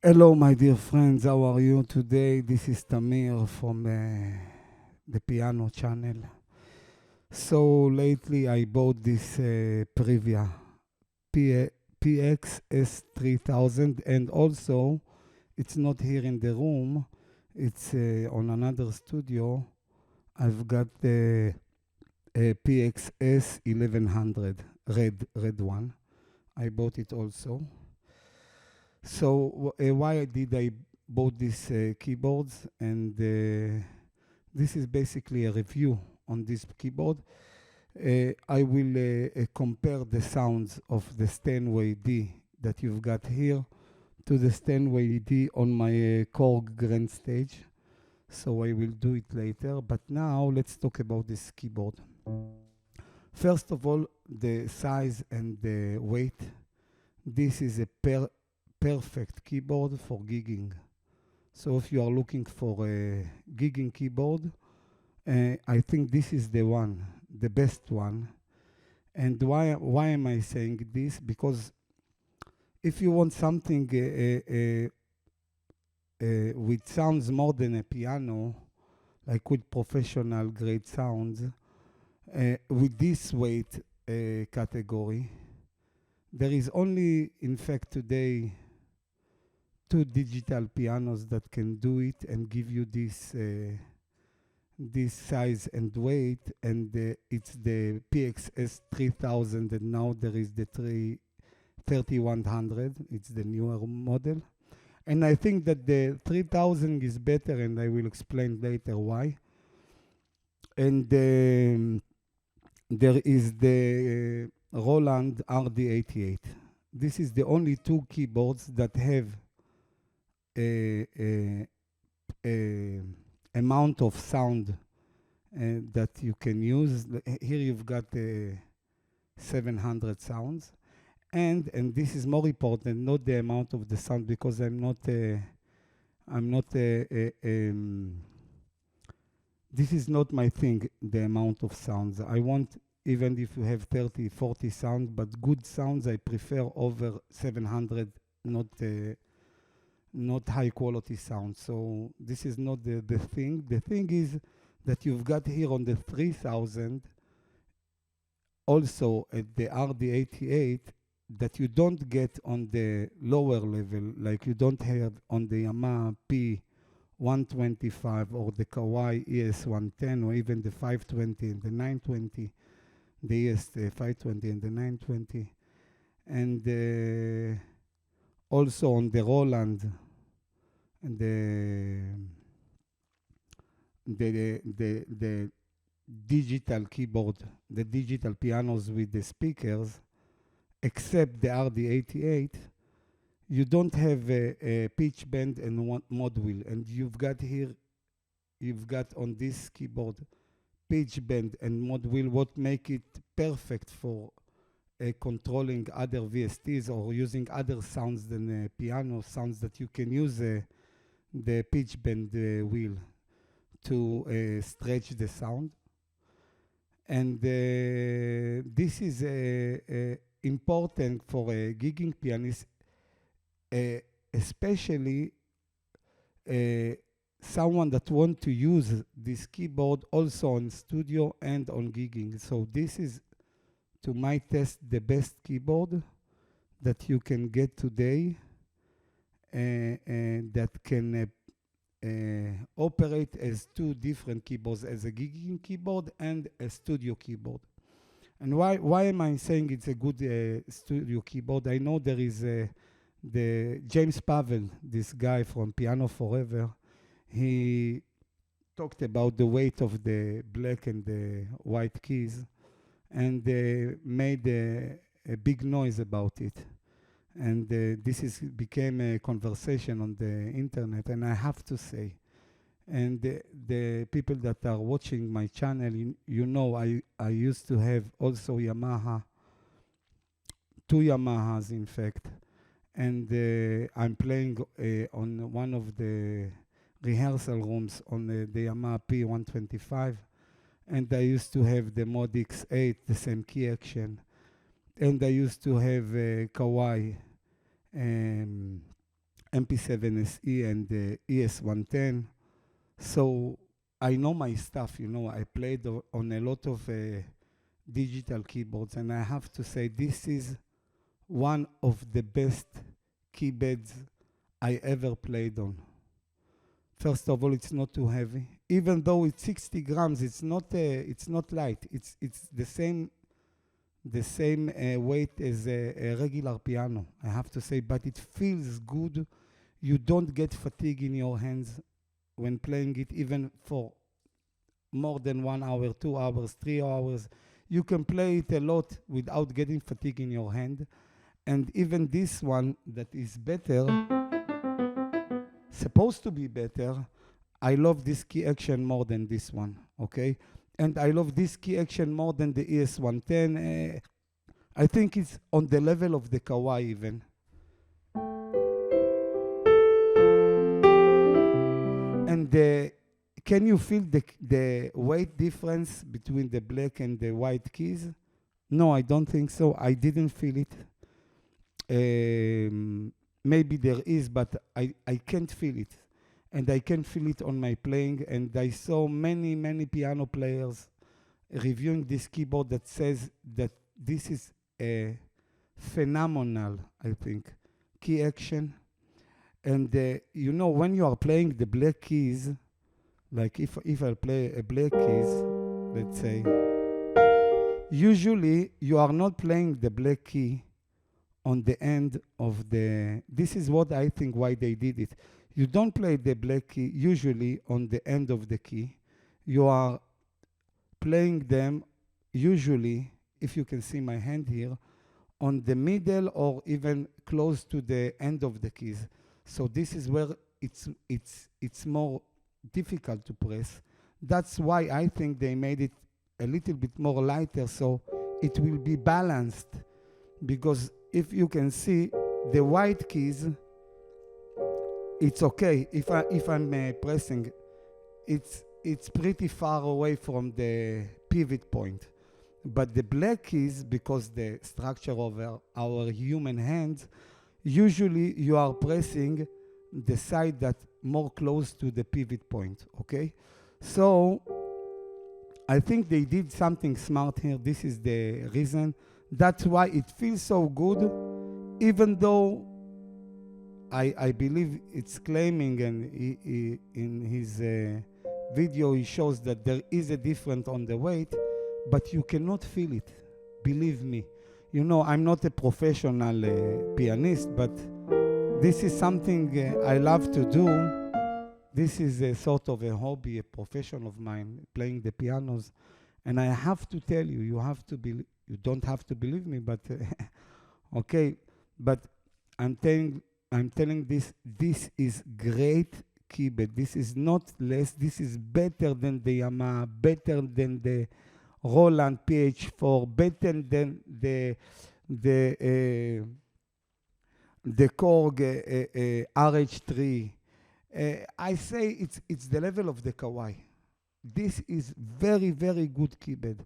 Hello, my dear friends. How are you today? This is Tamir from the piano channel. So lately, I bought this Privia P- PX S3000, and also it's not here in the room. It's on another studio. I've got the PX S1100 red one. I bought it also. So why did I bought these keyboards? And this is basically a review on this keyboard. I will compare the sounds of the Steinway D that you've got here to the Steinway D on my Korg GrandStage. So I will do it later. But now let's talk about this keyboard. First of all, the size and the weight. This is a perfect keyboard for gigging. So if you are looking for a gigging keyboard, I think this is the one, the best one. And why am I saying this? Because if you want something which sounds more than a piano, like with professional grade sounds, with this weight category, there is only, in fact, today, two digital pianos that can do it and give you this size and weight, and it's the PXS 3000, and now there is the 3100. It's the newer model, and I think that the 3000 is better, and I will explain later why. And there is the Roland Rd-88. This is the only two keyboards that have a amount of sound that you can use. Here you've got 700 sounds, and this is more important, not the amount of the sound, because I'm not this is not my thing, the amount of sounds. I want, even if you have 30, 40 sounds, but good sounds, I prefer over 700, not high quality sound. So this is not the thing. The thing is that you've got here on the 3000, also at the Rd-88, that you don't get on the lower level, like you don't have on the Yamaha P125 or the Kawai ES110, or even the 520 and the 920, the ES 520 and the 920. And also on the Roland, and the digital keyboard, the digital pianos with the speakers, except the Rd-88, you don't have a pitch bend and one mod wheel. And you've got on this keyboard pitch bend and mod wheel, what make it perfect for controlling other VSTs or using other sounds than piano sounds, that you can use the pitch bend wheel to stretch the sound. And this is important for a gigging pianist, especially someone that want to use this keyboard also on studio and on gigging. So this is, to my test, the best keyboard that you can get today, that can operate as two different keyboards, as a gigging keyboard and a studio keyboard. And why am I saying it's a good studio keyboard? I know there is the James Pavel, this guy from Piano Forever. He talked about the weight of the black and the white keys, and made a big noise about it. And this became a conversation on the internet. And I have to say, and the people that are watching my channel, you know, I used to have also Yamaha, two Yamahas in fact, and I'm playing on one of the rehearsal rooms on the Yamaha P125, and I used to have the Mod X8, the same key action, and I used to have Kawai MP7 SE and the ES110. So I know my stuff, you know. I played on a lot of digital keyboards, and I have to say this is one of the best keyboards I ever played on. First of all, it's not too heavy. Even though it's 60 grams, it's not light. It's the same weight as a regular piano, I have to say, but it feels good. You don't get fatigue in your hands when playing it, even for more than 1 hour, 2 hours, 3 hours. You can play it a lot without getting fatigue in your hand. And even this one that is better, supposed to be better, I love this key action more than this one, okay? And I love this key action more than the ES110. I think it's on the level of the Kawai even. And can you feel the weight difference between the black and the white keys? No, I don't think so. I didn't feel it. Maybe there is, but I can't feel it. And I can feel it on my playing. And I saw many piano players reviewing this keyboard that says that this is a phenomenal, I think, key action. And you know, when you are playing the black keys, like if I play a black keys, let's say, usually you are not playing the black key on the end of the, this is what I think why they did it. You don't play the black key usually on the end of the key. You are playing them usually, if you can see my hand here, on the middle or even close to the end of the keys. So this is where it's more difficult to press. That's why I think they made it a little bit more lighter, so it will be balanced. Because if you can see the white keys, it's okay. If I'm pressing, it's pretty far away from the pivot point. But the black keys, because the structure of our human hands, usually you are pressing the side that more close to the pivot point, okay? So I think they did something smart here. This is the reason. That's why it feels so good, even though I believe it's claiming, and in his video he shows that there is a difference on the weight, but you cannot feel it, believe me. You know, I'm not a professional pianist, but this is something I love to do. This is a sort of a hobby, a profession of mine, playing the pianos. And I have to tell you, you don't have to believe me, but okay. But I'm telling this is great keyboard. This is not less. This is better than the Yamaha, better than the Roland PH4, better than the Korg RH3. I say it's the level of the Kawai. This is very good keyboard.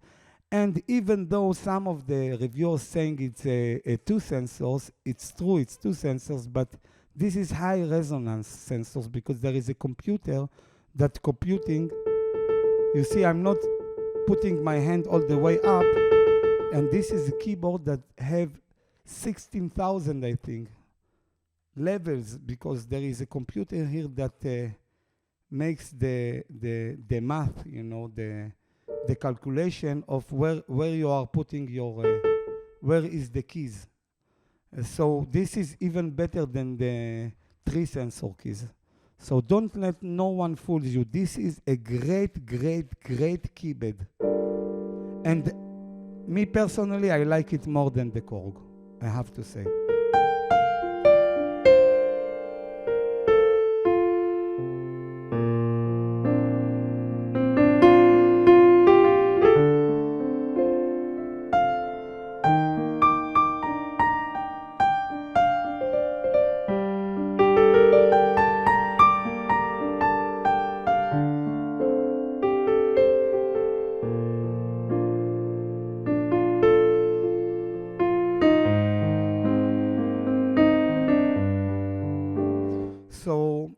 And even though some of the reviewers saying it's a 2 sensors, it's true, it's 2 sensors, but this is high resonance sensors because there is a computer that computing. You see, I'm not putting my hand all the way up, and this is a keyboard that have 16,000, I think, levels, because there is a computer here that makes the math, you know, the calculation of where you are putting your, where is the keys. So this is even better than the 3 sensor keys. So don't let no one fool you. This is a great keyboard. And me personally, I like it more than the Korg, I have to say. So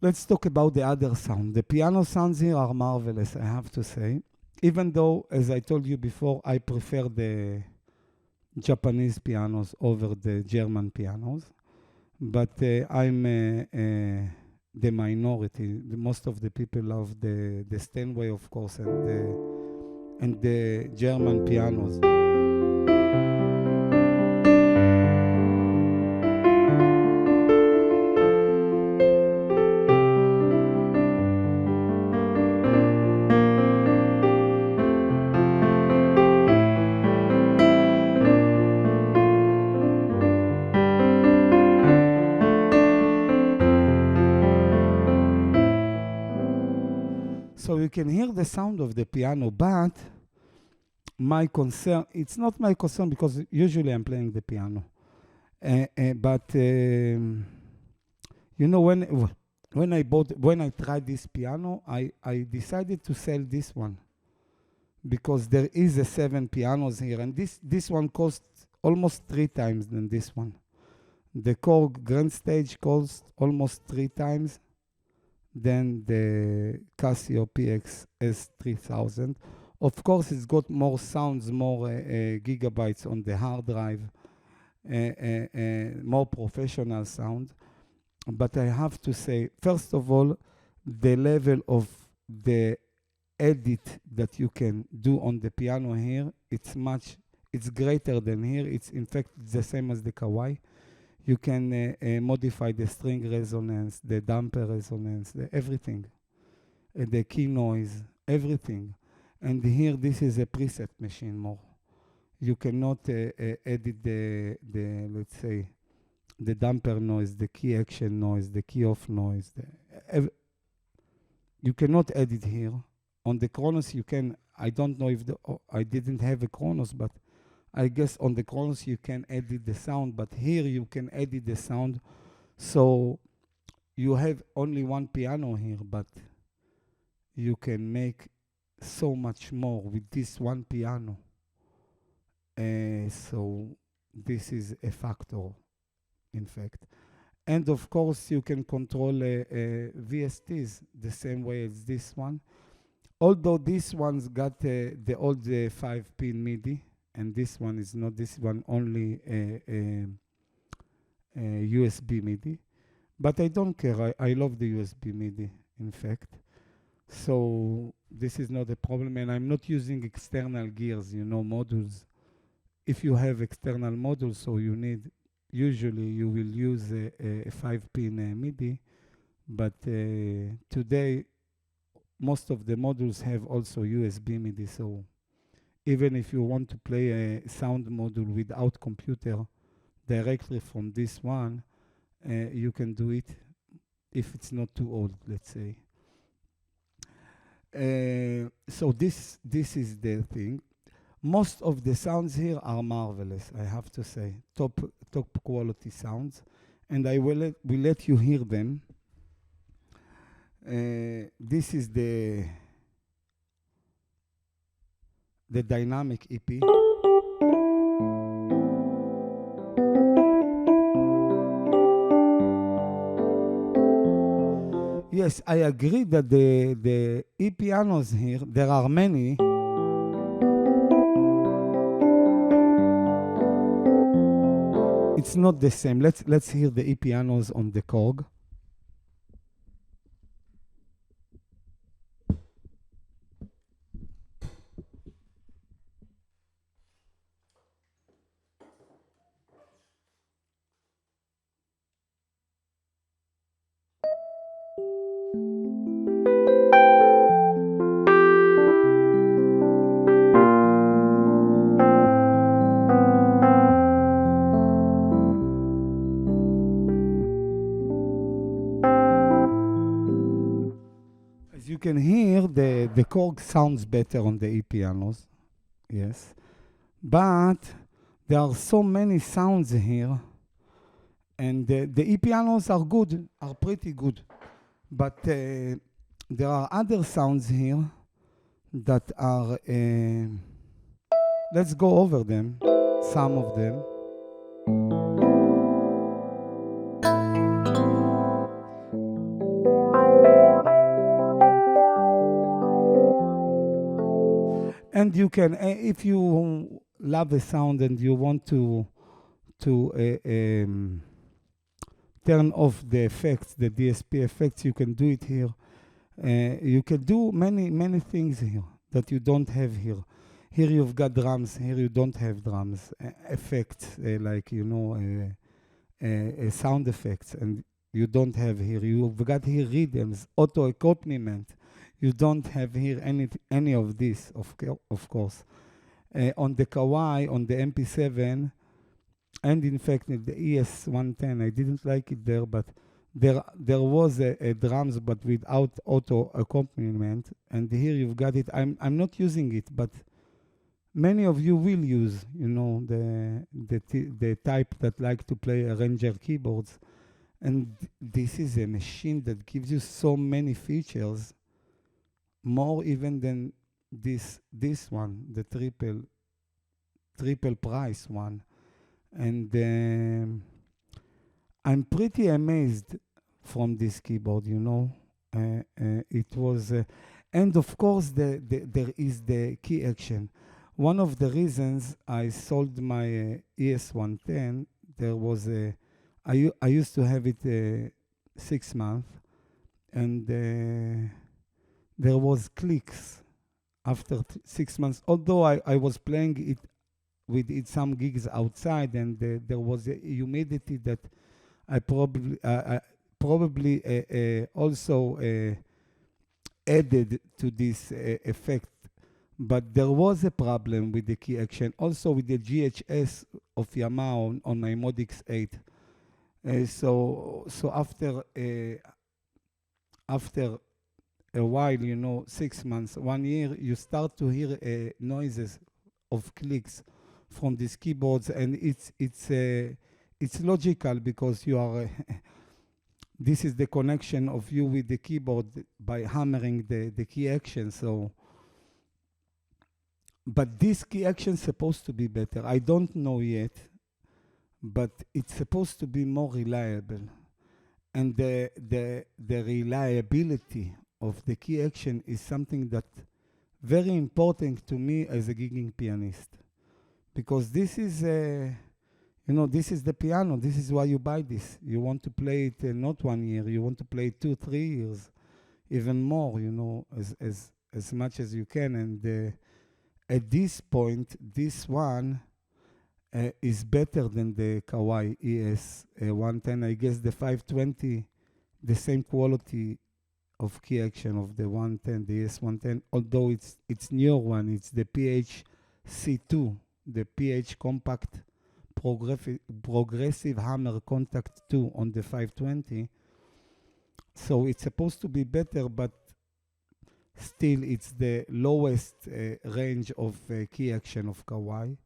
let's talk about the other sound. The piano sounds here are marvelous, I have to say. Even though, as I told you before, I prefer the Japanese pianos over the German pianos. But I'm the minority. Most of the people love the Steinway, of course, and the German pianos. So you can hear the sound of the piano, but my concern, it's not my concern because usually I'm playing the piano. But you know, when I tried this piano, I decided to sell this one because there is a 7 pianos here, and this one costs almost 3 times than this one. The Korg GrandStage costs almost 3 times than the Casio S3000. Of course, it's got more sounds, more gigabytes on the hard drive, more professional sound. But I have to say, first of all, the level of the edit that you can do on the piano here, it's greater than here. It's in fact the same as the Kawai. You can modify the string resonance, the damper resonance, everything, the key noise, everything. And here, this is a preset machine more. You cannot edit the let's say, the damper noise, the key action noise, the key off noise. You cannot edit here. On the Kronos, you can. I don't know if I didn't have a Kronos, but I guess on the Kronos you can edit the sound, but here you can edit the sound. So you have only one piano here, but you can make so much more with this one piano. So this is a factor, in fact. And of course you can control VSTs the same way as this one. Although this one's got the old 5-pin MIDI, and this one is not, this one only USB MIDI. But I don't care, I love the USB MIDI, in fact. So this is not a problem, and I'm not using external gears, you know, modules. If you have external modules, so you need, usually you will use a 5-pin MIDI, but today most of the modules have also USB MIDI, so even if you want to play a sound module without computer directly from this one, you can do it if it's not too old, let's say. So this is the thing. Most of the sounds here are marvelous, I have to say. Top quality sounds, and I will let you hear them. This is the dynamic EP. Yes, I agree that the e-pianos here, there are many. It's not the same. Let's hear the e-pianos on the Korg. You can hear the Korg sounds better on the e-pianos, yes. But there are so many sounds here, and the e-pianos are good, are pretty good. But there are other sounds here that are, let's go over them, some of them. And you can, if you love a sound and you want to turn off the effects, the DSP effects, you can do it here. You can do many things here that you don't have here. Here you've got drums, here you don't have drums. Effects, like, sound effects, and you don't have here. You've got here rhythms, auto accompaniment. You don't have here any of this, of course. On the Kawai, on the MP7, and in fact in the ES110, I didn't like it there, but there was a drums, but without auto accompaniment. And here you've got it. I'm not using it, but many of you will use, the type that like to play Arranger keyboards. And this is a machine that gives you so many features, more even than this one, the triple price one. And I'm pretty amazed from this keyboard, it was, and of course there is the key action. One of the reasons I sold my ES110, there was I used to have it 6 months, and there was clicks after 6 months. Although I was playing it with some gigs outside, and there was a humidity that I probably also added to this effect. But there was a problem with the key action, also with the GHS of Yamaha on my Mod X8. So after a while, 6 months, 1 year, you start to hear noises of clicks from these keyboards, and it's logical, because you are this is the connection of you with the keyboard by hammering the key action. So, but this key action is supposed to be better. I don't know yet, but it's supposed to be more reliable. And the reliability of the key action is something that very important to me as a gigging pianist. Because this is, this is the piano. This is why you buy this. You want to play it not 1 year. You want to play it 2-3 years, even more, as much as you can. And at this point, this one is better than the Kawai ES110. I guess the 520, the same quality of key action of the 110, the ES110, although it's newer one. It's the PH-C2, the PH Compact Progressive Hammer Contact 2 on the 520. So it's supposed to be better, but still it's the lowest range of key action of Kawai.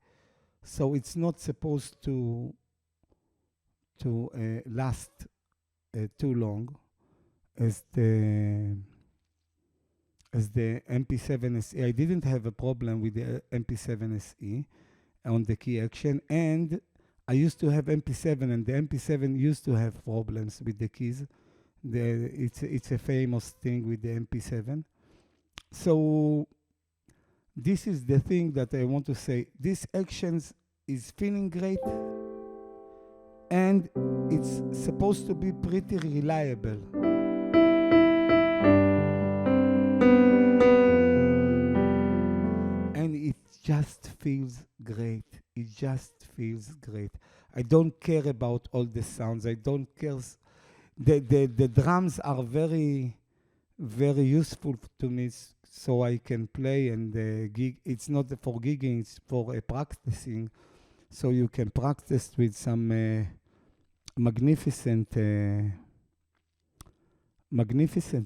So it's not supposed to last too long as the MP7 SE. I didn't have a problem with the MP7 SE on the key action, and I used to have MP7, and the MP7 used to have problems with the keys. It's a famous thing with the MP7. So this is the thing that I want to say. This actions is feeling great, and it's supposed to be pretty reliable. And it just feels great. It just feels great. I don't care about all the sounds. I don't care. The drums are very, very useful to me, so I can play and gig. It's not for gigging, it's for practicing. So you can practice with some magnificent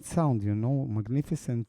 sound, magnificent.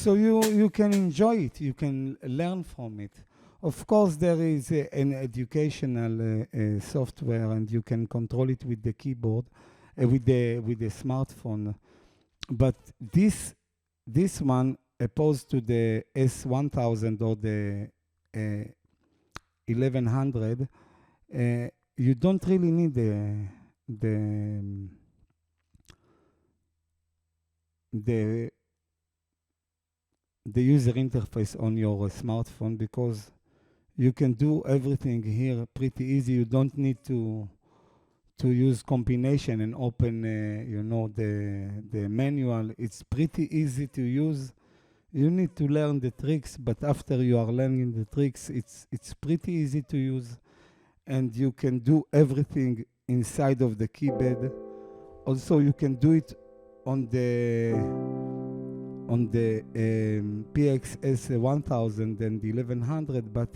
So you can enjoy it, you can learn from it. Of course, there is an educational software, and you can control it with the keyboard, with the smartphone. But this one, opposed to the S1000 or the 1100, you don't really need the user interface on your smartphone, because you can do everything here pretty easy. You don't need to use combination and open the manual. It's pretty easy to use. You need to learn the tricks, but after you are learning the tricks, it's pretty easy to use, and you can do everything inside of the keypad. Also, you can do it on the PXS 1000 and 1100, but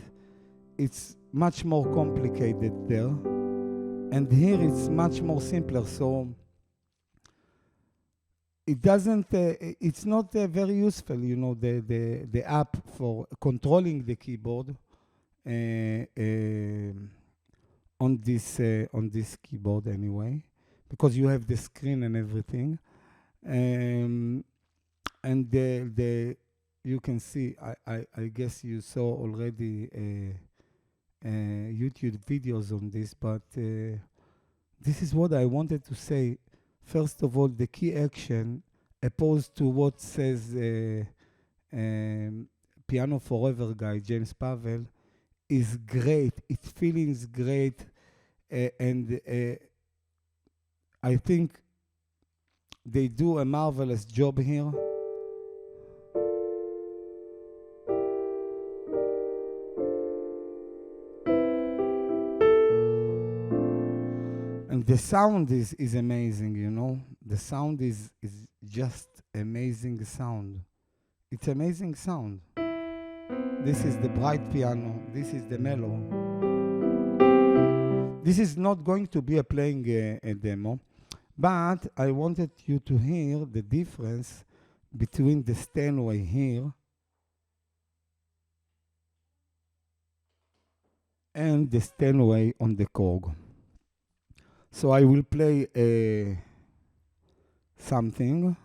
it's much more complicated there. And here it's much more simpler, so it doesn't, it's not very useful, you know, the app for controlling the keyboard on this keyboard anyway, because you have the screen and everything. And you can see, I guess you saw already YouTube videos on this, but this is what I wanted to say. First of all, the key action, opposed to what says Piano Forever guy, James Pavel, is great. It feels great, and I think they do a marvelous job here. And the sound is amazing, you know. The sound is just amazing sound. It's amazing sound. This is the bright piano. This is the mellow. This is not going to be a playing a demo, but I wanted you to hear the difference between the Steinway here and the Steinway on the Korg. So I will play something.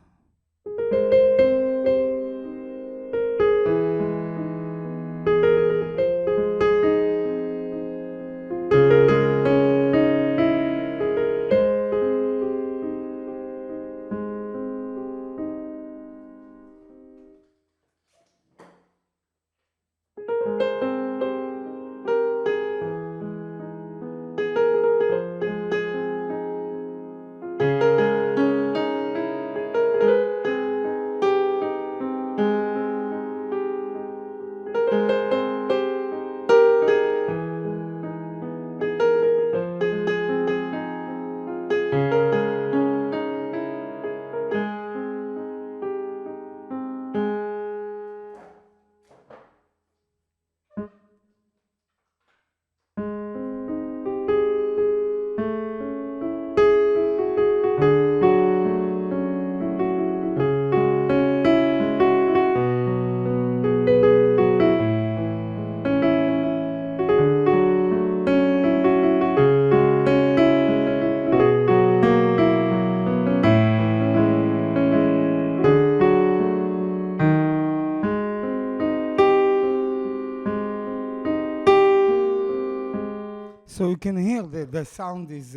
So you can hear the sound is,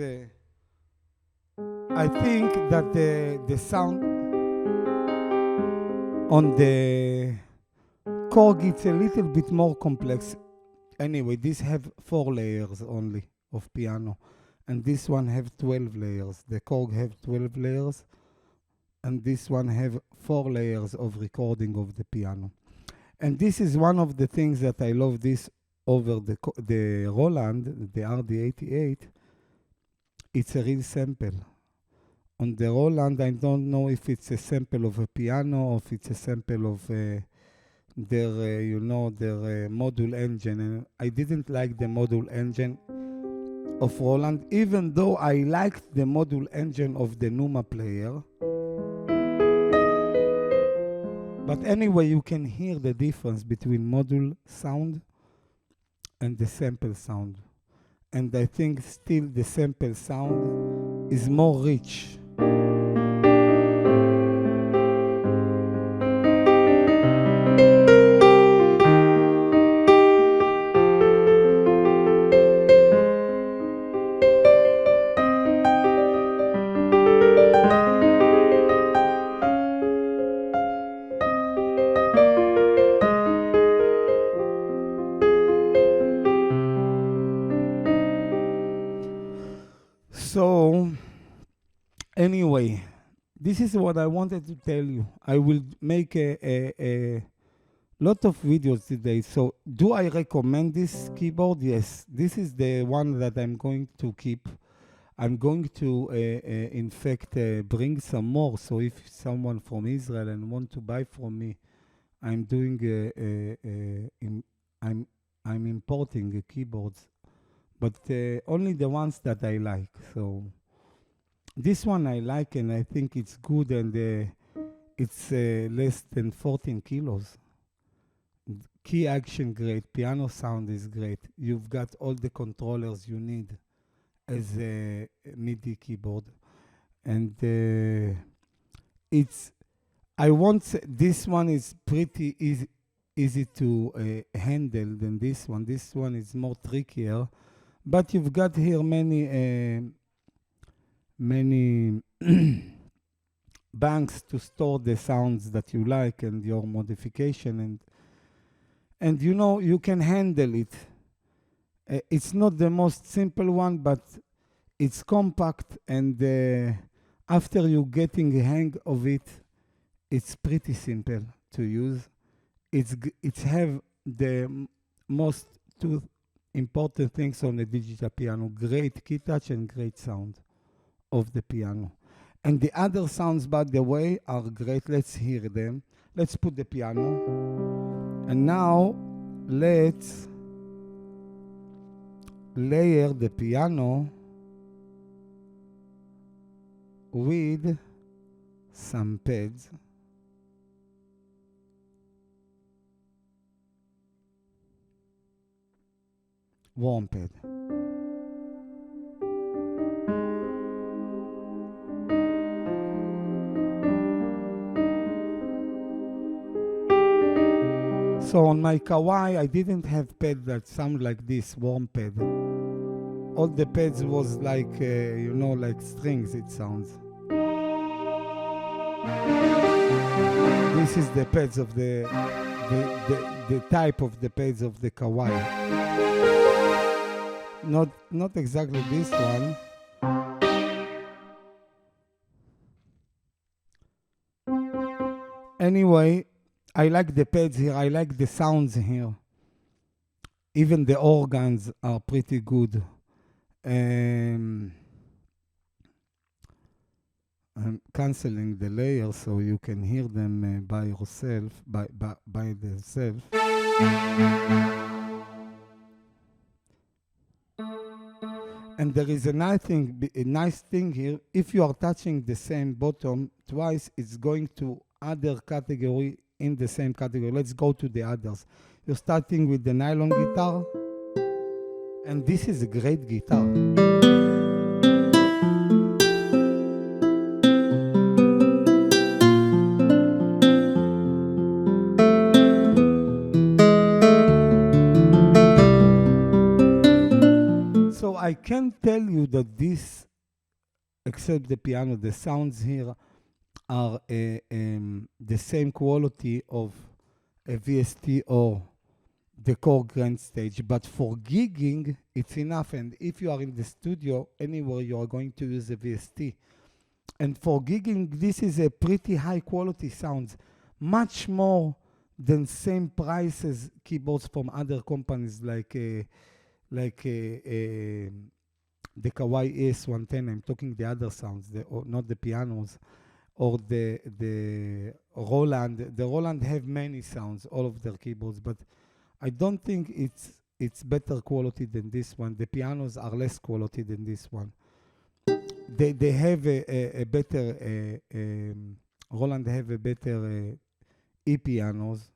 I think that the sound on the Korg, it's a little bit more complex. Anyway, these have 4 layers only of piano, and this one have 12 layers. The Korg have 12 layers, and this one have 4 layers of recording of the piano. And this is one of the things that I love this over the Roland, the Rd-88. It's a real sample. On the Roland, I don't know if it's a sample of a piano or if it's a sample of their module engine. And I didn't like the module engine of Roland, even though I liked the module engine of the Numa player. But anyway, you can hear the difference between module sound and the sample sound. And I think still the sample sound is more rich. So, anyway, this is what I wanted to tell you. I will make a lot of videos today. So, do I recommend this keyboard? Yes. This is the one that I'm going to keep. I'm going to, in fact, bring some more. So, if someone from Israel and want to buy from me, I'm doing, I'm importing keyboards, but only the ones that I like. So this one I like, and I think it's good, and it's less than 14 kilos. Key action great, piano sound is great. You've got all the controllers you need as a MIDI keyboard, and this one is pretty easy to handle than this one. This one is more trickier, but you've got here many banks to store the sounds that you like and your modification, and you know you can handle it. It's not the most simple one, but it's compact, and after you getting a hang of it, it's pretty simple to use. It's have the most two important things on a digital piano: great key touch and great sound of the piano. And the other sounds, by the way, are great. Let's hear them. Let's put the piano. And now let's layer the piano with some pads. Warm pad. So on my Kawai, I didn't have pad that sound like this, warm pad. All the pads was like, you know, like strings it sounds. This is the pads of the type of the pads of the Kawai. Not exactly this one. Anyway, I like the pads here. I like the sounds here. Even the organs are pretty good. I'm canceling the layers so you can hear them by yourself, by themselves. And there is a nice thing here. If you are touching the same bottom twice, it's going to other category in the same category. Let's go to the others. You're starting with the nylon guitar, and this is a great guitar. So I can tell you that this, except the piano, the sounds here are the same quality of a VST or the Korg GrandStage, but for gigging, it's enough. And if you are in the studio, anywhere you are going to use a VST. And for gigging, this is a pretty high quality sounds, much more than same prices keyboards from other companies like the Kawai ES110. I'm talking the other sounds, not the pianos, or the Roland. The Roland have many sounds, all of their keyboards, but I don't think it's better quality than this one. The pianos are less quality than this one. They have a better Roland have a better E-pianos,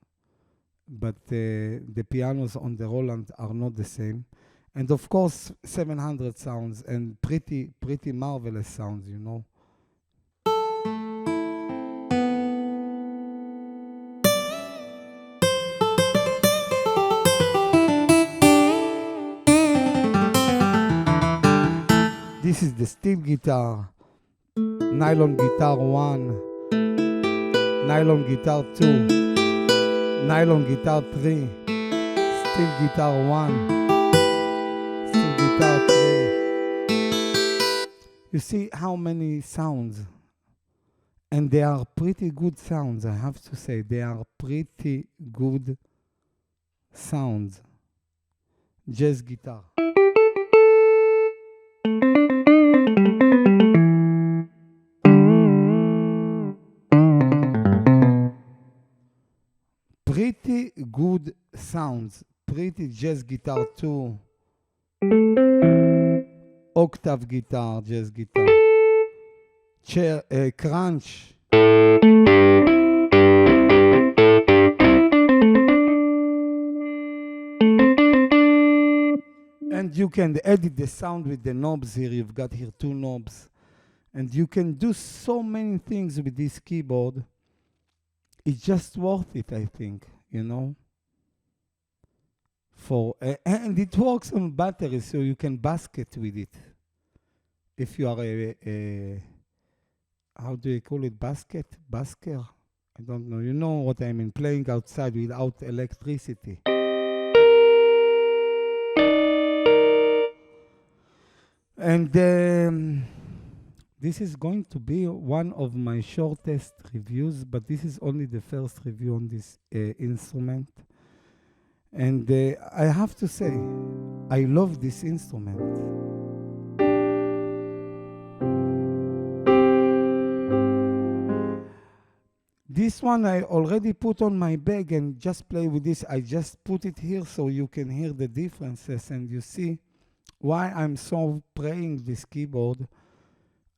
but the pianos on the Roland are not the same. And of course, 700 sounds and pretty marvelous sounds, you know. This is the steel guitar, nylon guitar 1, nylon guitar 2, nylon guitar 3, steel guitar 1, steel guitar 3. You see how many sounds? And they are pretty good sounds, I have to say. They are pretty good sounds. Jazz guitar. Pretty good sounds. Pretty jazz guitar too. Octave guitar, jazz guitar. Chair, crunch. And you can edit the sound with the knobs here. You've got here 2 knobs. And you can do so many things with this keyboard. It's just worth it, I think, you know. And it works on battery, so you can basket with it. If you are how do you call it, basker? I don't know. You know what I mean, playing outside without electricity. And this is going to be one of my shortest reviews, but this is only the first review on this instrument. And I have to say, I love this instrument. This one I already put on my bag and just play with this. I just put it here so you can hear the differences and you see why I'm so praying this keyboard.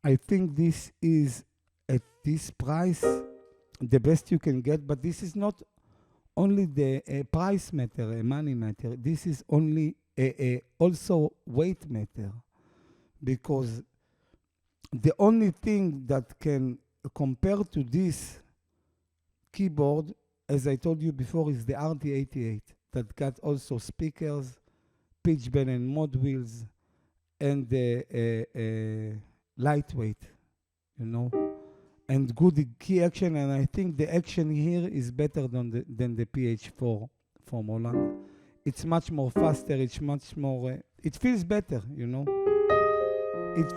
I think this is, at this price, the best you can get, but this is not only the price matter, money matter. This is only also weight matter, because the only thing that can compare to this keyboard, as I told you before, is the Rd-88 that got also speakers, pitch bend and mod wheels, and lightweight, you know, and good key action. And I think the action here is better than the PH4 from Roland. It's much more faster. It's much more. It feels better, you know. It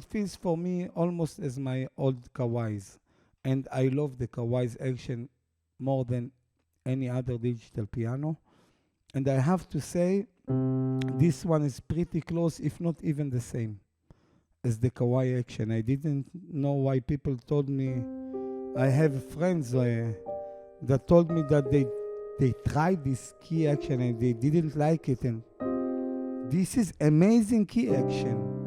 feels for me almost as my old Kawais, and I love the Kawais action more than any other digital piano. And I have to say, this one is pretty close, if not even the same as the Kawai action. I didn't know why people told me. I have friends that told me that they tried this key action and they didn't like it. And this is amazing key action.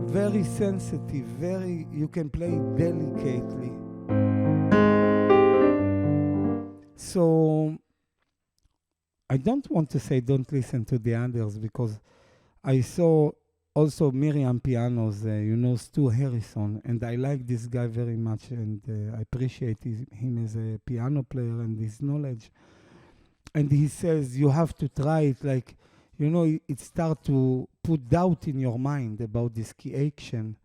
Very sensitive, you can play delicately. So I don't want to say don't listen to the others, because I saw also Miriam pianos, you know, Stu Harrison, and I like this guy very much, and I appreciate him as a piano player and his knowledge. And he says you have to try it, like, you know, it starts to put doubt in your mind about this key action.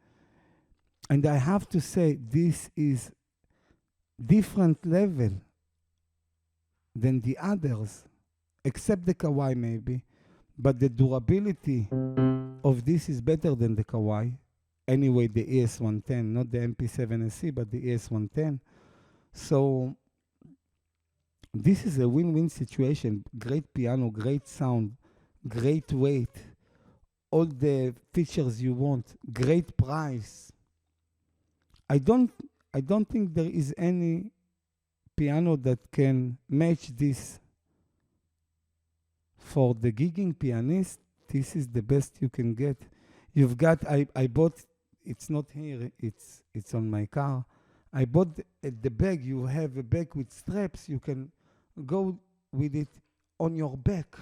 And I have to say, this is different level than the others, except the Kawai maybe. But the durability of this is better than the Kawai. Anyway, the ES110, not the MP7SC, but the ES110. So this is a win-win situation. Great piano, great sound, great weight, all the features you want, great price. I don't think there is any piano that can match this. For the gigging pianist, this is the best you can get. You've got, I bought, it's not here, it's on my car. I bought the bag. You have a bag with straps. You can go with it on your back.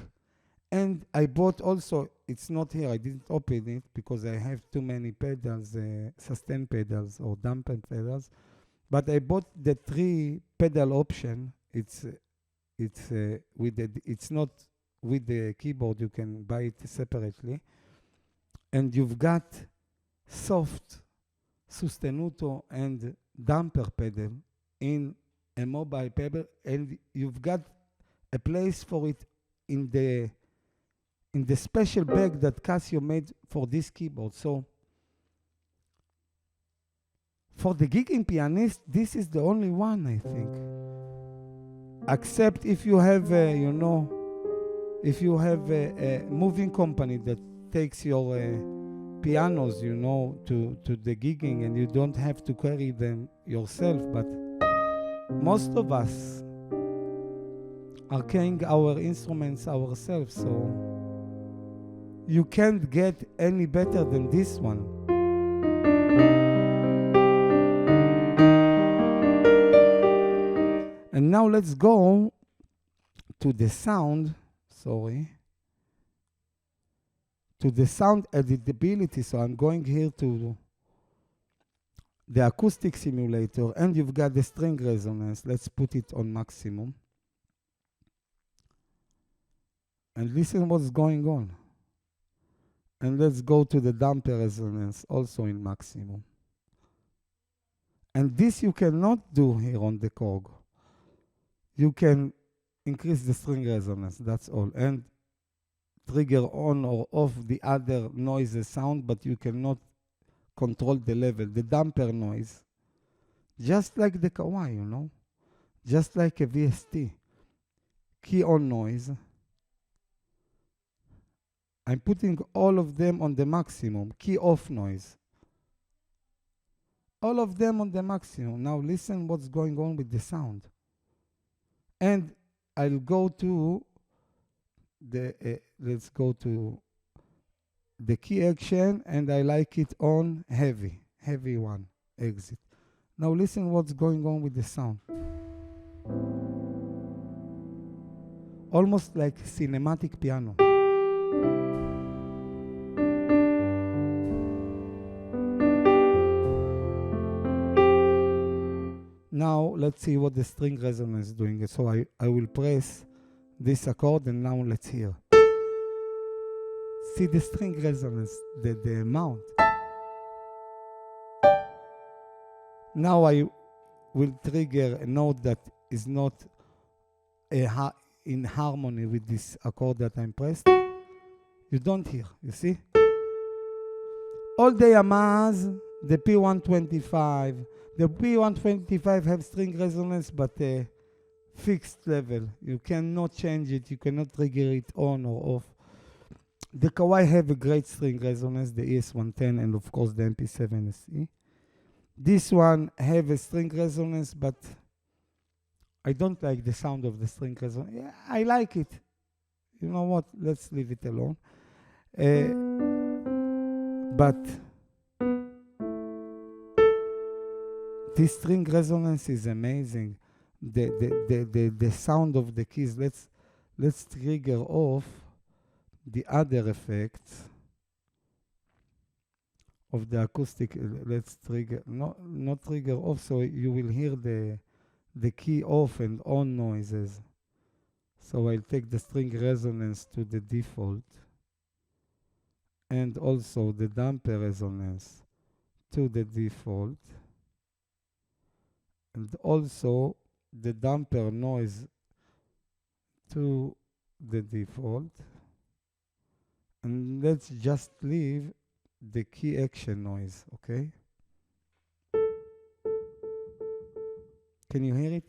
And I bought also, it's not here, I didn't open it because I have too many pedals, sustain pedals or damper pedals. But I bought the 3 pedal option. It's it's not with the keyboard. You can buy it separately. And you've got soft sostenuto and damper pedal in a mobile pedal, and you've got a place for it in the special bag that Casio made for this keyboard. So for the gigging pianist, this is the only one, I think. Except if you have, if you have a moving company that takes your pianos, to the gigging, and you don't have to carry them yourself. But most of us are carrying our instruments ourselves, so you can't get any better than this one. And now let's go to the sound, to the sound editability. So I'm going here to the Acoustic Simulator, and you've got the string resonance. Let's put it on maximum. And listen what's going on. And let's go to the damper resonance, also in maximum. And this you cannot do here on the Korg. You can increase the string resonance, that's all. And trigger on or off the other noises sound, but you cannot control the level, the damper noise. Just like the Kawai, just like a VST. Key on noise. I'm putting all of them on the maximum. Key off noise. All of them on the maximum. Now listen what's going on with the sound. And I'll go to let's go to the key action, and I like it on heavy one, exit. Now listen what's going on with the sound. Almost like cinematic piano. Now let's see what the string resonance is doing. So I will press this accord, and now let's hear. See the string resonance, the amount. Now I will trigger a note that is not in harmony with this accord that I'm pressed. You don't hear, you see? All the Yamahas, the P125. The P125 have string resonance, but a fixed level. You cannot change it. You cannot trigger it on or off. The Kawai have a great string resonance, the ES110, and of course the MP7 SE. This one have a string resonance, but I don't like the sound of the string resonance. Yeah, I like it. You know what? Let's leave it alone. But this string resonance is amazing. The sound of the keys. Let's trigger off the other effects of the acoustic. Let's trigger, not trigger off, so you will hear the key off and on noises. So I'll take the string resonance to the default, and also the damper resonance to the default, and also the damper noise to the default. And let's just leave the key action noise, okay? Can you hear it?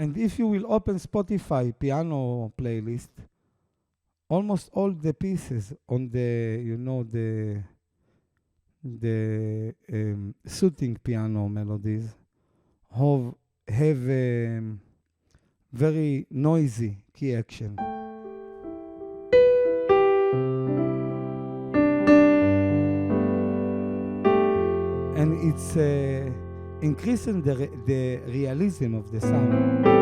And if you will open Spotify piano playlist, almost all the pieces on the, soothing piano melodies have very noisy key action. And it's increasing the realism of the sound.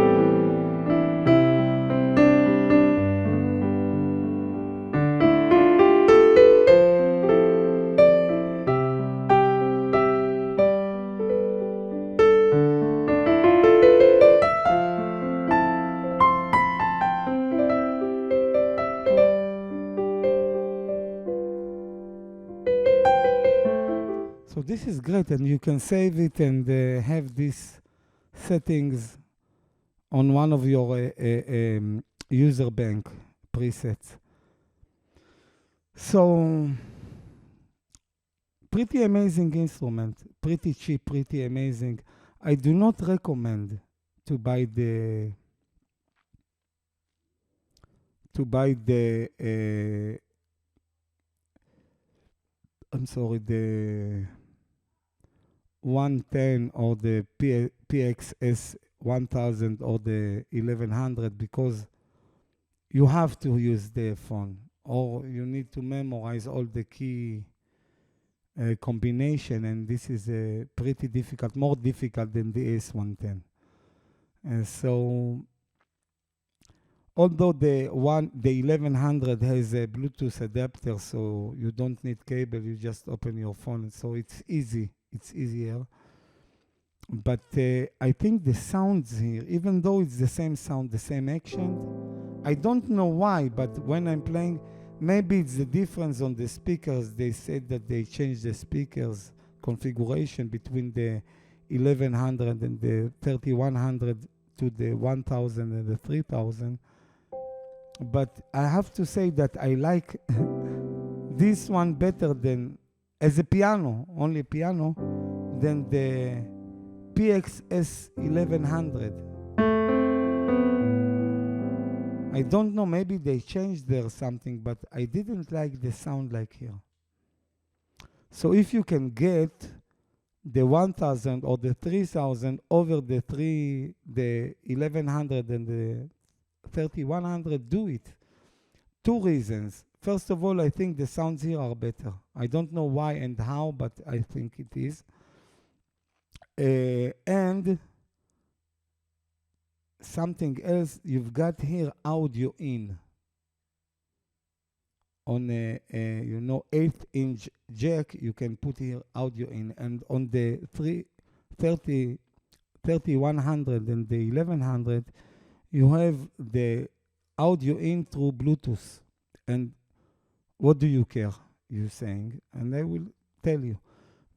So this is great, and you can save it and have these settings on one of your user bank presets. So, pretty amazing instrument, pretty cheap, pretty amazing. I do not recommend to buy the the 110 or the PXS 1000 or the 1100, because you have to use the phone, or you need to memorize all the key combination, and this is pretty difficult, more difficult than the S110. And so, although the 1100 has a Bluetooth adapter, so you don't need cable, you just open your phone, so it's easy, it's easier. But I think the sounds here, even though it's the same sound, the same action, I don't know why, but when I'm playing, maybe it's the difference on the speakers. They said that they changed the speakers configuration between the 1100 and the 3100 to the 1000 and the 3000. But I have to say that I like this one better than, as a piano, only piano, than the PXS 1100. I don't know, maybe they changed there something, but I didn't like the sound like here. So if you can get the 1000 or the 3000 over the 1100 and the 3100, do it. Two reasons. First of all, I think the sounds here are better. I don't know why and how, but I think it is. And something else, you've got here audio in on a 8-inch jack. You can put here audio in, and on the 3100 and the 1100, you have the audio in through Bluetooth. And what do you care, you're saying? And I will tell you.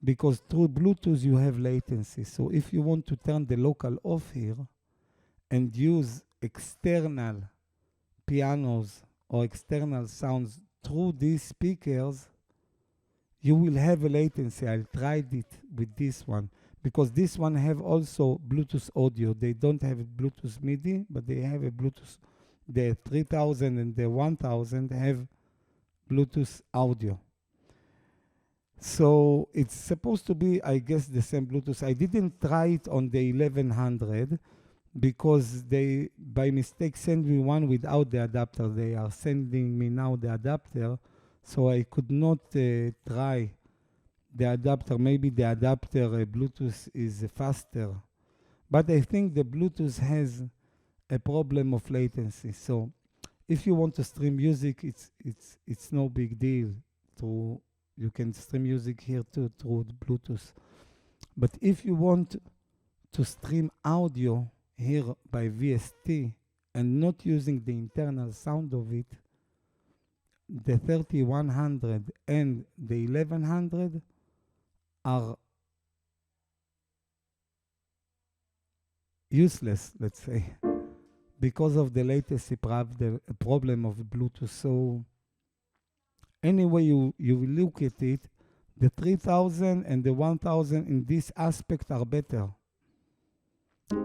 Because through Bluetooth, you have latency. So if you want to turn the local off here and use external pianos or external sounds through these speakers, you will have a latency. I tried it with this one, because this one have also Bluetooth audio. They don't have Bluetooth MIDI, but they have a Bluetooth. The 3000 and the 1000 have Bluetooth audio. So it's supposed to be, I guess, the same Bluetooth. I didn't try it on the 1100 because they, by mistake, sent me one without the adapter. They are sending me now the adapter, so I could not try the adapter. Maybe the adapter Bluetooth is faster. But I think the Bluetooth has a problem of latency. So if you want to stream music, it's no big deal. You can stream music here too through the Bluetooth. But if you want to stream audio here by VST and not using the internal sound of it, the 3100 and the 1100 are useless, let's say, because of the latency problem of Bluetooth. So anyway you look at it, the 3000 and the 1000 in this aspect are better,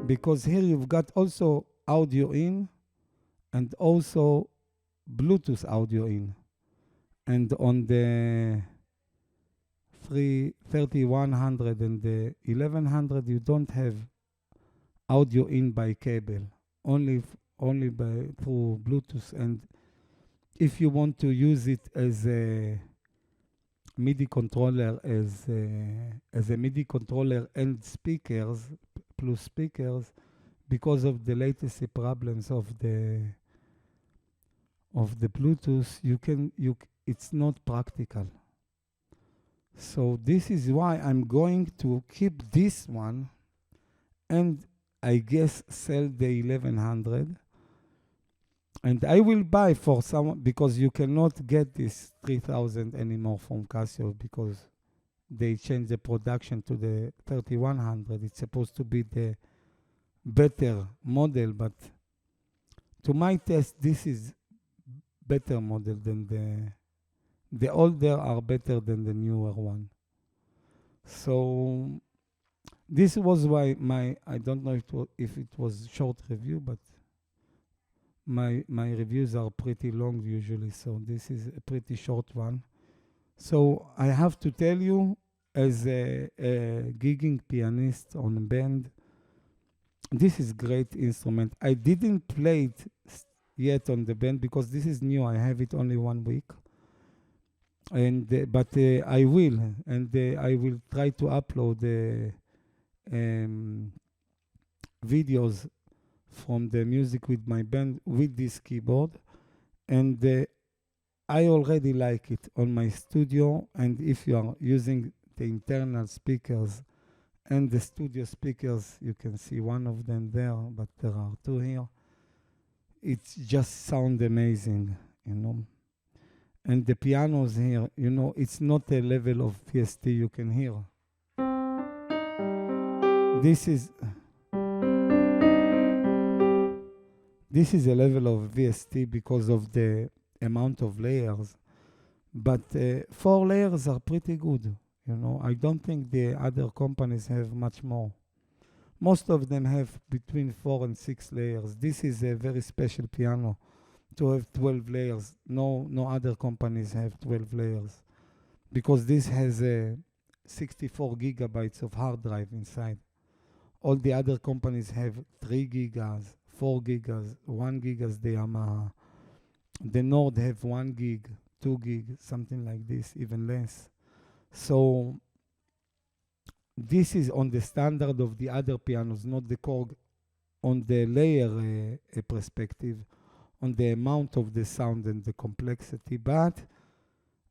because here you've got also audio in and also Bluetooth audio in. And on the 3100 and the 1100, you don't have audio in by cable, only through Bluetooth. And if you want to use it as a MIDI controller, as a MIDI controller and speakers, plus speakers, because of the latency problems of the Bluetooth, it's not practical. So this is why I'm going to keep this one, and I guess sell the 1100. And I will buy for someone, because you cannot get this 3000 anymore from Casio, because they changed the production to the 3100. It's supposed to be the better model, but to my taste, this is better model than the older are better than the newer one. So this was why I don't know if it was short review, but my reviews are pretty long usually, so this is a pretty short one. So I have to tell you, as a gigging pianist on a band, this is great instrument. I didn't play it yet on the band because this is new. I have it only 1 week, and but I will, and I will try to upload the videos from the music with my band with this keyboard, and I already like it on my studio. And if you are using the internal speakers and the studio speakers, you can see one of them there, but there are two here. It just sounds amazing, you know. And the pianos here, you know, it's not a level of VST you can hear. This is a level of VST because of the amount of layers. But 4 layers are pretty good, you know. I don't think the other companies have much more. Most of them have between 4 and 6 layers. This is a very special piano to have 12 layers. No other companies have 12 layers, because this has 64 gigabytes of hard drive inside. All the other companies have 3 gigas, 4 gigas, 1 gigas, the Yamaha. The Nord have 1 gig, 2 gig, something like this, even less. So this is on the standard of the other pianos, not the Korg, on the layer perspective, on the amount of the sound and the complexity. But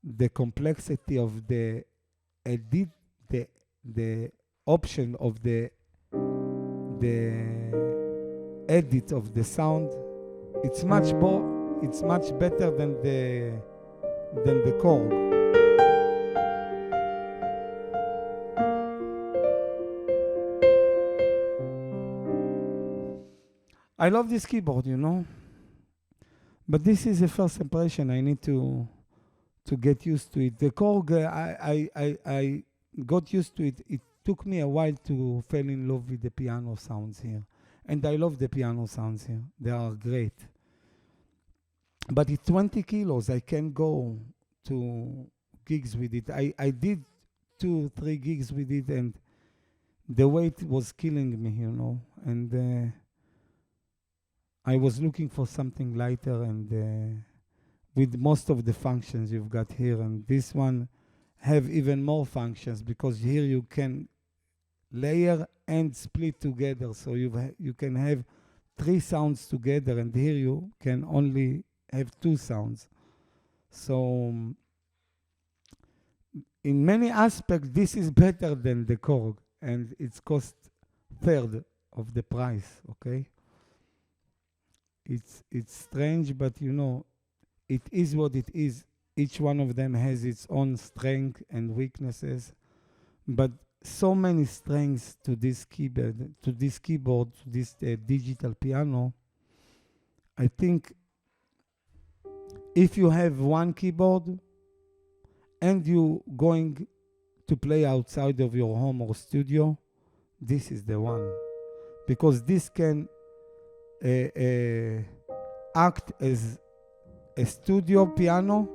the complexity of the edit, the option of the edit of the sound, it's much better than the Korg. I love this keyboard, you know, but this is a first impression. I need to get used to it. The Korg, I got used to it. It took me a while to fall in love with the piano sounds here. And I love the piano sounds here. They are great. But it's 20 kilos. I can't go to gigs with it. I did 2-3 gigs with it, and the weight was killing me, you know. And I was looking for something lighter and with most of the functions you've got here. And this one have even more functions, because here you can layer and split together. So you can have 3 sounds together, and here you can only have 2 sounds. So in many aspects, this is better than the Korg, and it's cost 1/3 of the price, okay? It's strange, but you know, it is what it is. Each one of them has its own strength and weaknesses, but so many strengths to this keyboard, to this digital piano. I think if you have one keyboard and you going to play outside of your home or studio, this is the one, because this can act as a studio piano.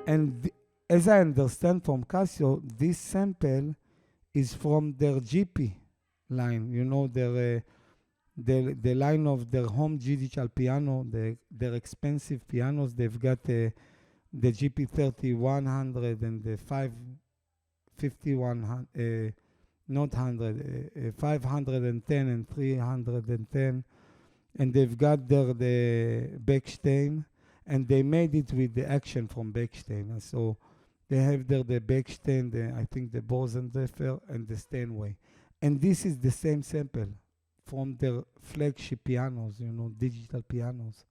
And as I understand from Casio, this sample is from their GP line, you know, the line of their home digital piano, their expensive pianos. They've got the GP 3100 and the 551, not 100, 510 and 310, and they've got the Bechstein, and they made it with the action from Bechstein. And so they have there the Bechstein, I think the Bosendorfer, and the Steinway. And this is the same sample from their flagship pianos, you know, digital pianos.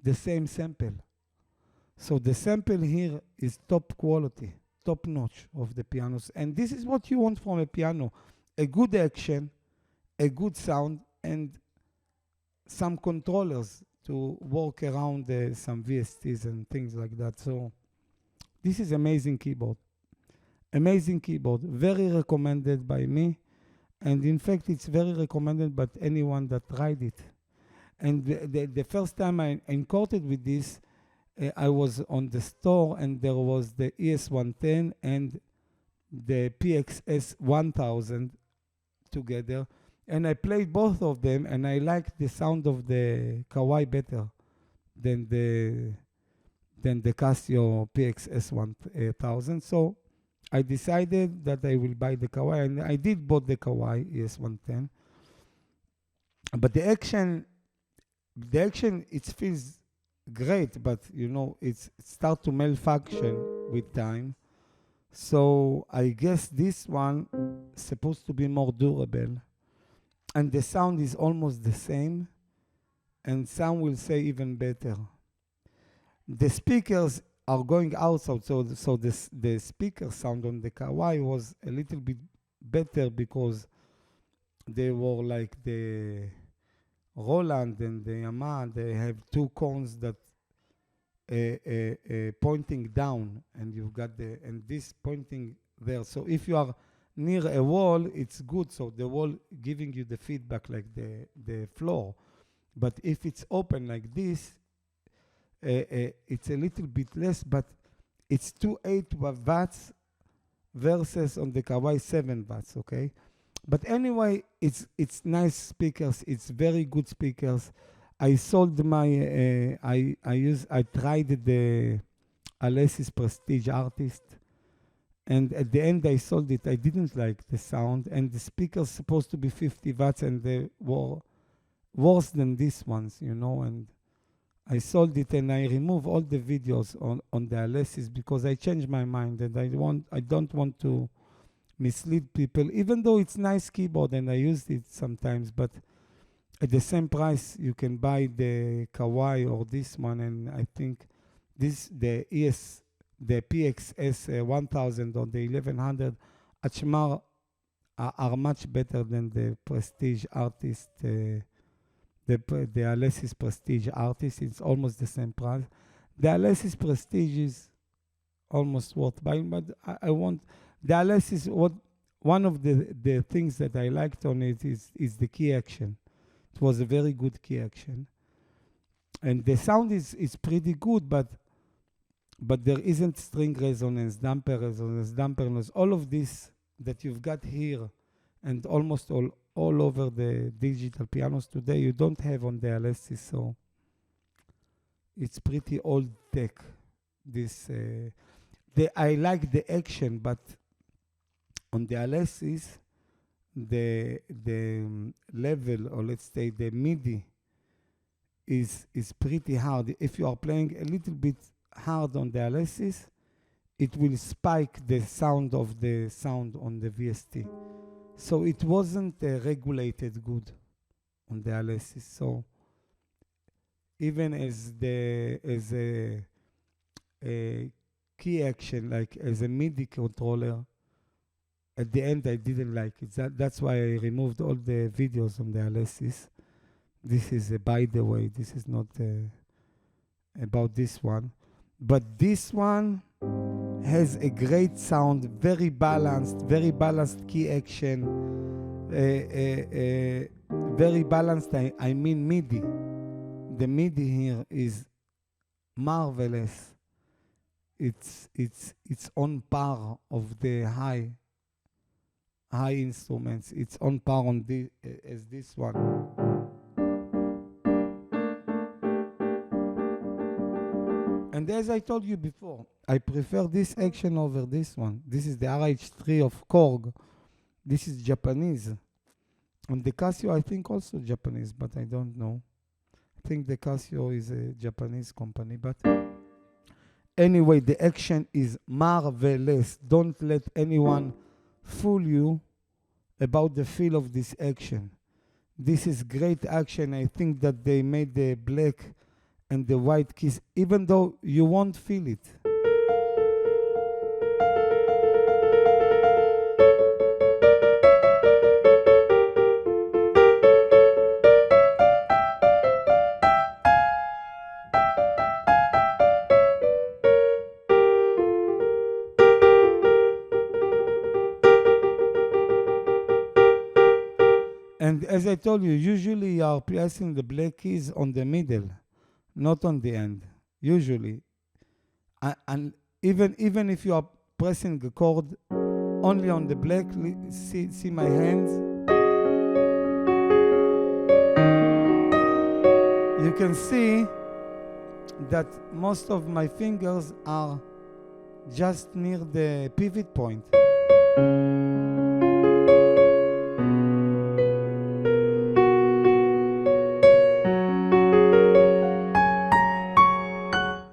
The same sample. So the sample here is top quality, top notch of the pianos. And this is what you want from a piano. A good action, a good sound, and some controllers to work around some VSTs and things like that. So this is amazing keyboard. Amazing keyboard. Very recommended by me. And in fact, it's very recommended by anyone that tried it. And the first time I encountered with this, I was on the store, and there was the ES110 and the PXS 1000 together. And I played both of them, and I liked the sound of the Kawai better than the Casio PXS 1000. So I decided that I will buy the Kawai, and I did bought the Kawai ES110. But the action, it feels great, but you know, it start to malfunction with time. So I guess this one is supposed to be more durable. And the sound is almost the same, and some will say even better. The speakers are going outside, so the speaker sound on the Kawai was a little bit better because they were like the Roland and the Yamaha. They have two cones that pointing down, and you've got and this pointing there. So if you are near a wall, it's good. So the wall giving you the feedback like the floor. But if it's open like this, it's a little bit less, but it's 2.8 watts versus on the Kawai 7 watts, okay? But anyway, it's nice speakers. It's very good speakers. I sold my, I tried the Alesis Prestige Artist, and at the end I sold it. I didn't like the sound, and the speakers supposed to be 50 watts, and they were worse than these ones, you know, and I sold it, and I removed all the videos on the Alesis because I changed my mind, and I don't want to mislead people, even though it's nice keyboard and I used it sometimes, but at the same price you can buy the Kawai or this one, and I think the PXS 1000 or the 1100 HMR are much better than the Prestige Artist, the Alesis Prestige Artist. It's almost the same price. The Alesis Prestige is almost worth buying, but I want the Alesis. One of the things that I liked on it is the key action. It was a very good key action, and the sound is pretty good, but there isn't string resonance, damper resonance, damperness, all of this that you've got here, and almost all over the digital pianos today, you don't have on the Alesis. So it's pretty old tech. This I like the action, but on the Alesis, the level, or let's say the MIDI, is pretty hard. If you are playing a little bit hard on the Alesis, it will spike the sound of the sound on the VST. So it wasn't regulated good on the Alesis. So even as a key action, like as a MIDI controller, at the end I didn't like it. That's why I removed all the videos on the Alesis. This is by the way, this is not about this one. But this one has a great sound, very balanced key action. very balanced. I mean MIDI. The MIDI here is marvelous. It's on par of the high instruments. It's on par on the as this one. And as I told you before, I prefer this action over this one. This is the RH3 of Korg. This is Japanese. And the Casio, I think, also Japanese, but I don't know. I think the Casio is a Japanese company, but anyway, the action is marvelous. Don't let anyone fool you about the feel of this action. This is great action. I think that they made the black and the white keys, even though you won't feel it. And as I told you, usually you are placing the black keys on the middle, not on the end, usually. And even if you are pressing the chord only on the black, see my hands? You can see that most of my fingers are just near the pivot point.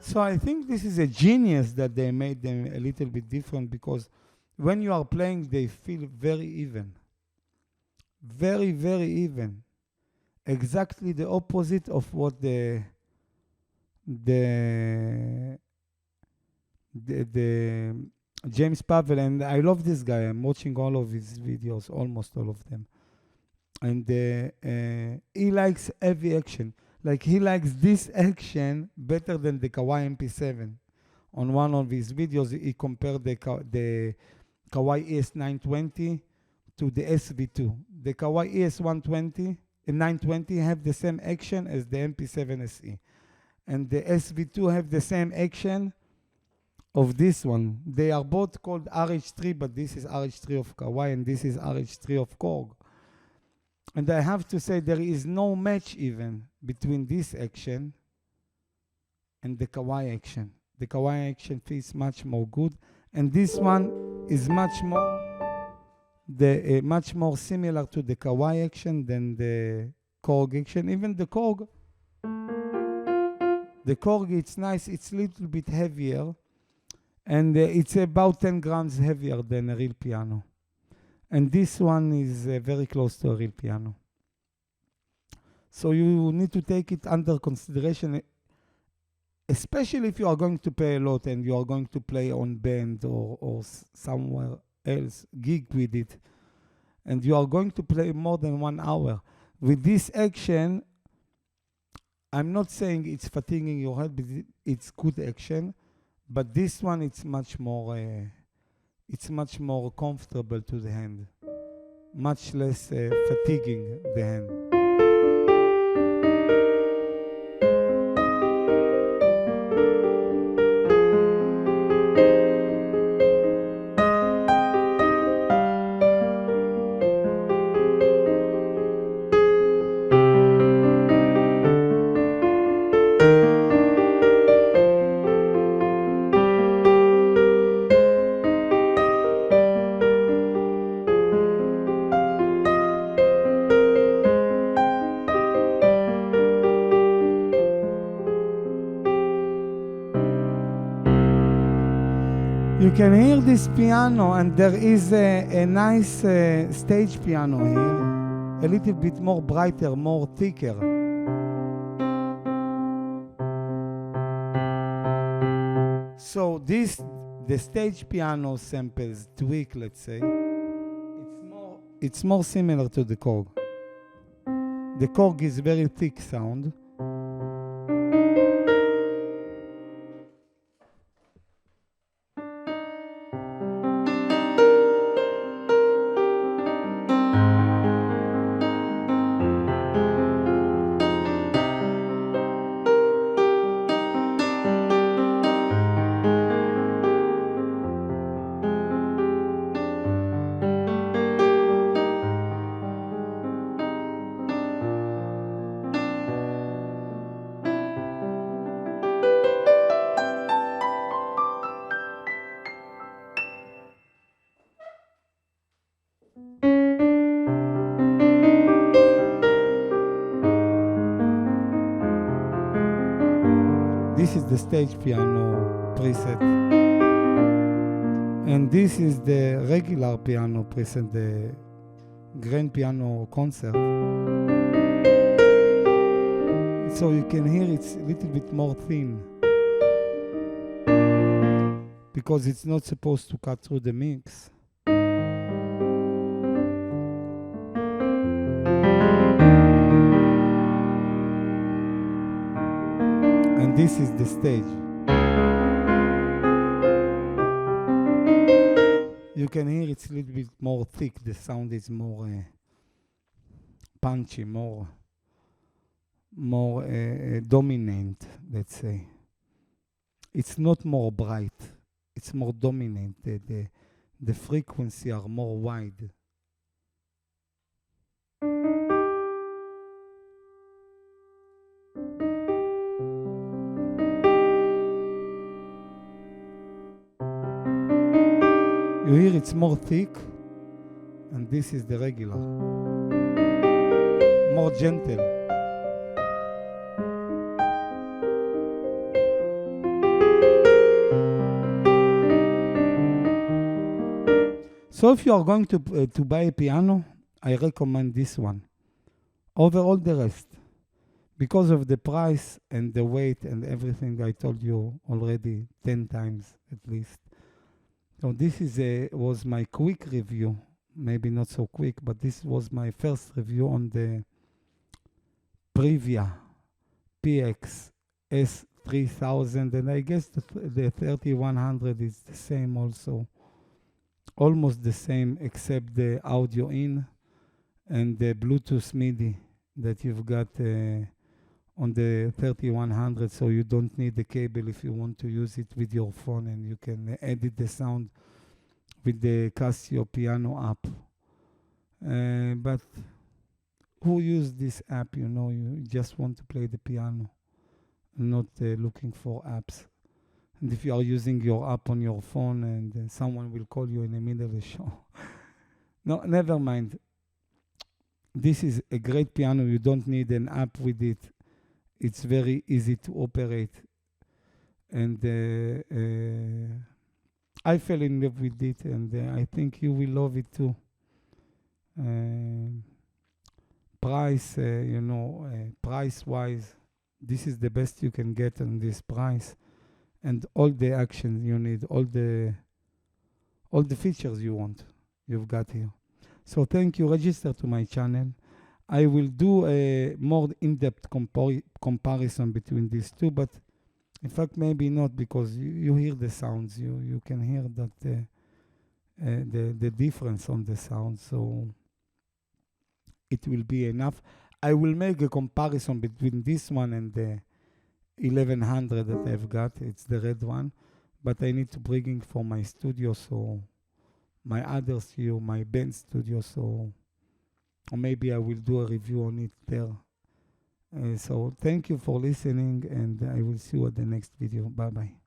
So I think this is a genius that they made them a little bit different, because when you are playing, they feel very even. Very, very even. Exactly the opposite of what the James Pavel, and I love this guy. I'm watching all of his videos, almost all of them. And he likes heavy action. Like, he likes this action better than the Kawai MP7. On one of his videos, he compared the Kawai ES920 to the SV2. The Kawai ES120 and 920 have the same action as the MP7 SE. And the SV2 have the same action of this one. They are both called RH3, but this is RH3 of Kawai and this is RH3 of Korg. And I have to say, there is no match even between this action and the Kawai action. The Kawai action feels much more good, and this one is much more similar to the Kawai action than the Korg action. Even the Korg, it's nice. It's a little bit heavier, and it's about 10 grams heavier than a real piano. And this one is very close to a real piano. So you need to take it under consideration, especially if you are going to play a lot and you are going to play on band or somewhere else, gig with it, and you are going to play more than 1 hour. With this action, I'm not saying it's fatiguing your head, but it's good action. But this one, it's much more comfortable to the hand, much less fatiguing the hand. You can hear this piano, and there is a nice stage piano here, a little bit more brighter, more thicker. So the stage piano samples tweak, let's say, it's more similar to the Korg. The Korg is very thick sound. the stage piano preset. And this is the regular piano preset, the grand piano concert. So you can hear it's a little bit more thin, because it's not supposed to cut through the mix. And this is the stage. You can hear it's a little bit more thick, the sound is more punchy, more dominant, let's say. It's not more bright, it's more dominant. The frequency are more wide. You hear it's more thick, and this is the regular, more gentle. So if you are going to buy a piano, I recommend this one over all the rest, because of the price and the weight and everything I told you already 10 times at least. So this was my quick review, maybe not so quick, but this was my first review on the Privia PX S3000, and I guess the 3100 is the same also. Almost the same, except the audio in and the Bluetooth MIDI that you've got on the 3100, so you don't need the cable if you want to use it with your phone, and you can edit the sound with the Casio Piano App. But who uses this app? You know, you just want to play the piano, not looking for apps. And if you are using your app on your phone and someone will call you in the middle of the show. No, never mind. This is a great piano. You don't need an app with it. It's very easy to operate. And I fell in love with it, and I think you will love it too. Price, price-wise, this is the best you can get on this price. And all the action you need, all the features you want, you've got here. So thank you. Register to my channel. I will do a more in-depth comparison between these two, but in fact maybe not, because you hear the sounds. You can hear that the difference on the sound. So it will be enough. I will make a comparison between this one and the 1100 that I've got. It's the red one, but I need to bring it for my studio, so my other studio, my band studio, so or maybe I will do a review on it there. So thank you for listening, and I will see you at the next video. Bye bye.